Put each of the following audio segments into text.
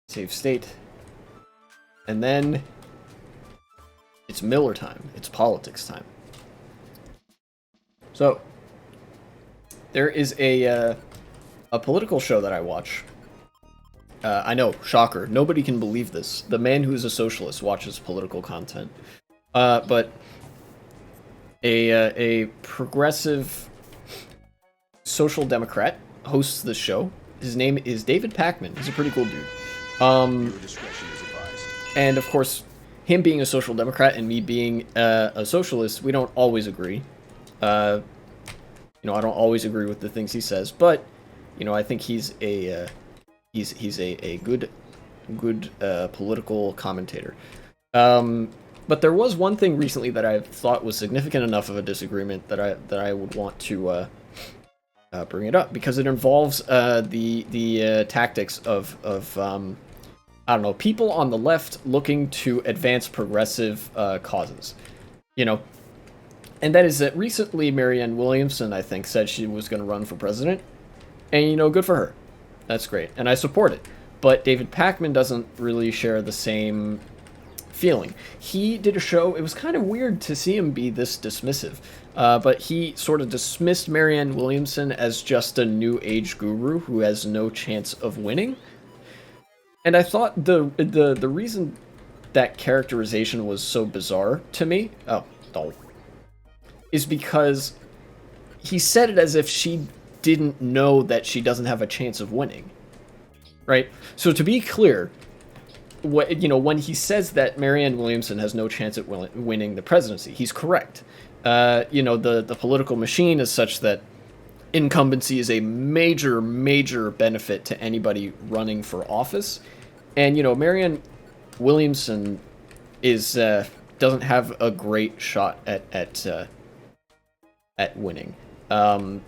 Save state. And then it's Miller time. It's politics time. So there is a political show that I watch. I know, shocker. Nobody can believe this. The man who's a socialist watches political content. But a progressive social democrat hosts this show. His name is David Pakman. He's a pretty cool dude. And of course, him being a social democrat and me being a socialist, we don't always agree. I don't always agree with the things he says, but I think he's a good political commentator. But there was one thing recently that I thought was significant enough of a disagreement that I would want to bring it up, because it involves the tactics of I don't know, people on the left looking to advance progressive causes, and that is that recently Marianne Williamson, I think, said she was going to run for president, and good for her. That's great, and I support it. But David Pakman doesn't really share the same feeling. He did a show, it was kind of weird to see him be this dismissive, but he sort of dismissed Marianne Williamson as just a new age guru who has no chance of winning. And I thought the reason that characterization was so bizarre to me, is because he said it as if she didn't know that she doesn't have a chance of winning, right? So to be clear, when he says that Marianne Williamson has no chance at winning the presidency, he's correct. The political machine is such that incumbency is a major, major benefit to anybody running for office. And, Marianne Williamson doesn't have a great shot at winning. The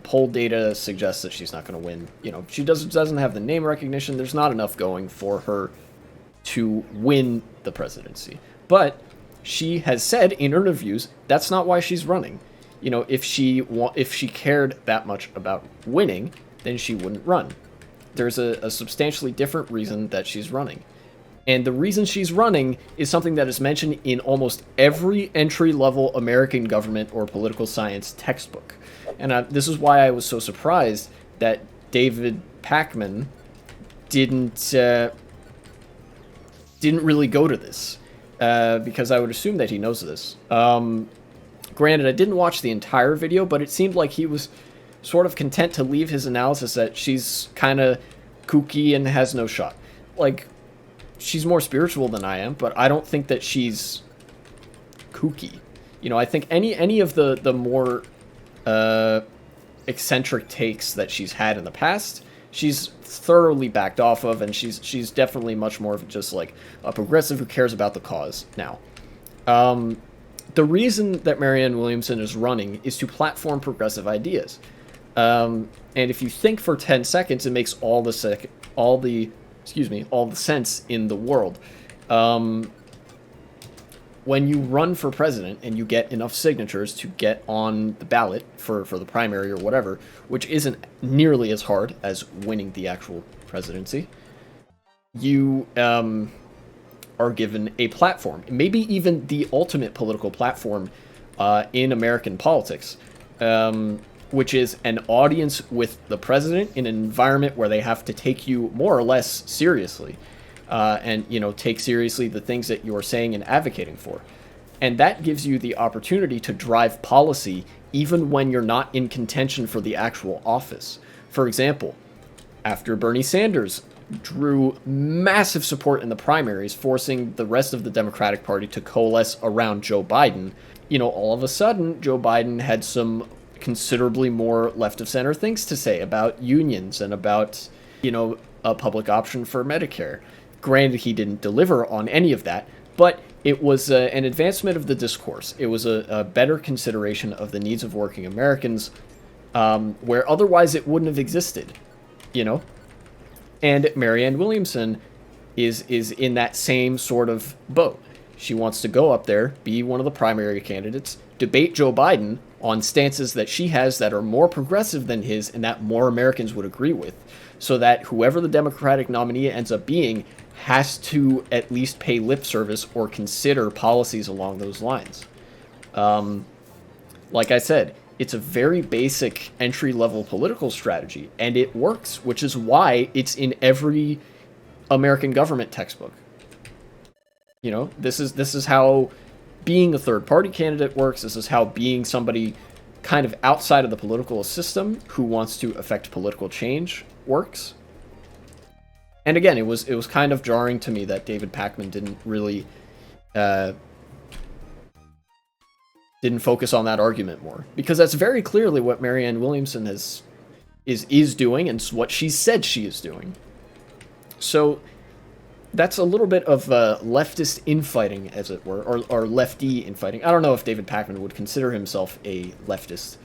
poll data suggests that she's not going to win. She doesn't have the name recognition. There's not enough going for her to win the presidency. But she has said in interviews that's not why she's running. If she cared that much about winning, then she wouldn't run. There's a substantially different reason that she's running. And the reason she's running is something that is mentioned in almost every entry-level American government or political science textbook. And this is why I was so surprised that David Pakman didn't really go to this, because I would assume that he knows this. Granted, I didn't watch the entire video, but it seemed like he was sort of content to leave his analysis that she's kind of kooky and has no shot. Like, she's more spiritual than I am, but I don't think that she's kooky. I think any of the more eccentric takes that she's had in the past, she's thoroughly backed off of, and she's definitely much more of just like a progressive who cares about the cause now. The reason that Marianne Williamson is running is to platform progressive ideas. And if you think for 10 seconds, it makes all the sense in the world. When you run for president and you get enough signatures to get on the ballot for the primary or whatever, which isn't nearly as hard as winning the actual presidency, you are given a platform, maybe even the ultimate political platform in American politics, which is an audience with the president in an environment where they have to take you more or less seriously, and take seriously the things that you're saying and advocating for. And that gives you the opportunity to drive policy even when you're not in contention for the actual office. For example, after Bernie Sanders drew massive support in the primaries, forcing the rest of the Democratic Party to coalesce around Joe Biden, all of a sudden, Joe Biden had some considerably more left-of-center things to say about unions and about, a public option for Medicare. Granted, he didn't deliver on any of that, but it was an advancement of the discourse. It was a better consideration of the needs of working Americans, where otherwise it wouldn't have existed, And Marianne Williamson is in that same sort of boat. She wants to go up there, be one of the primary candidates, debate Joe Biden on stances that she has that are more progressive than his and that more Americans would agree with, so that whoever the Democratic nominee ends up being has to at least pay lip service or consider policies along those lines. Like I said, it's a very basic entry-level political strategy, and it works, which is why it's in every American government textbook. You know, this is how being a third-party candidate works. This is how being somebody kind of outside of the political system who wants to affect political change works. And again, it was kind of jarring to me that David Pakman didn't really didn't focus on that argument more, because that's very clearly what Marianne Williamson is doing, and what she said she is doing. So that's a little bit of leftist infighting, as it were, or lefty infighting. I don't know if David Pakman would consider himself a leftist,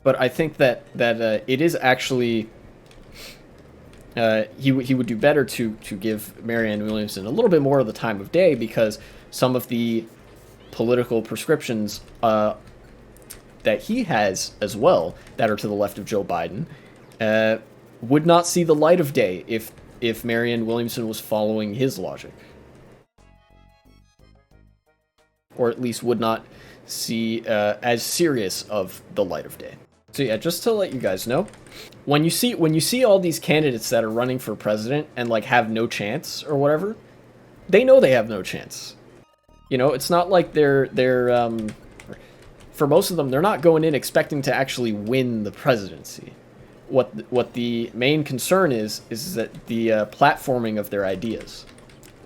but I think that it is actually he would do better to give Marianne Williamson a little bit more of the time of day, because some of the political prescriptions that he has as well, that are to the left of Joe Biden, would not see the light of day if Marianne Williamson was following his logic. Or at least would not see as serious of the light of day. So yeah, just to let you guys know, when you see all these candidates that are running for president and like have no chance or whatever, they know they have no chance. You know, it's not like they're for most of them, they're not going in expecting to actually win the presidency. What the main concern is that the platforming of their ideas.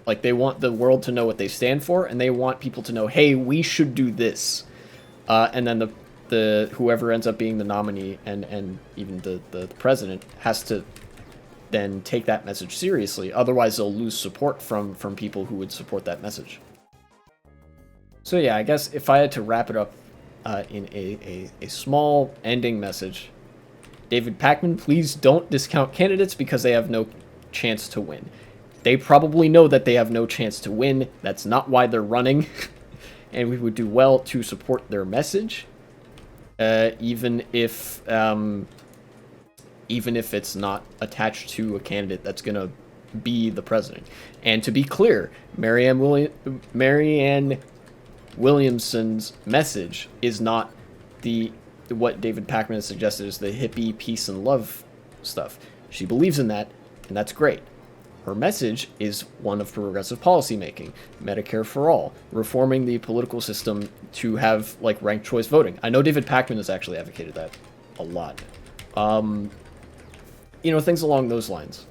Like, they want the world to know what they stand for, and they want people to know, hey, we should do this. And then the whoever ends up being the nominee and even the president has to then take that message seriously. Otherwise, they'll lose support from people who would support that message. So yeah, I guess if I had to wrap it up in a small ending message, David Pakman, please don't discount candidates because they have no chance to win. They probably know that they have no chance to win. That's not why they're running. And we would do well to support their message, even if it's not attached to a candidate that's going to be the president. And to be clear, Marianne Williamson's message is not what David Pakman has suggested is the hippie peace and love stuff. She believes in that, and that's great. Her message is one of progressive policymaking, Medicare for all, reforming the political system to have like ranked choice voting. I know David Pakman has actually advocated that a lot. You know, things along those lines.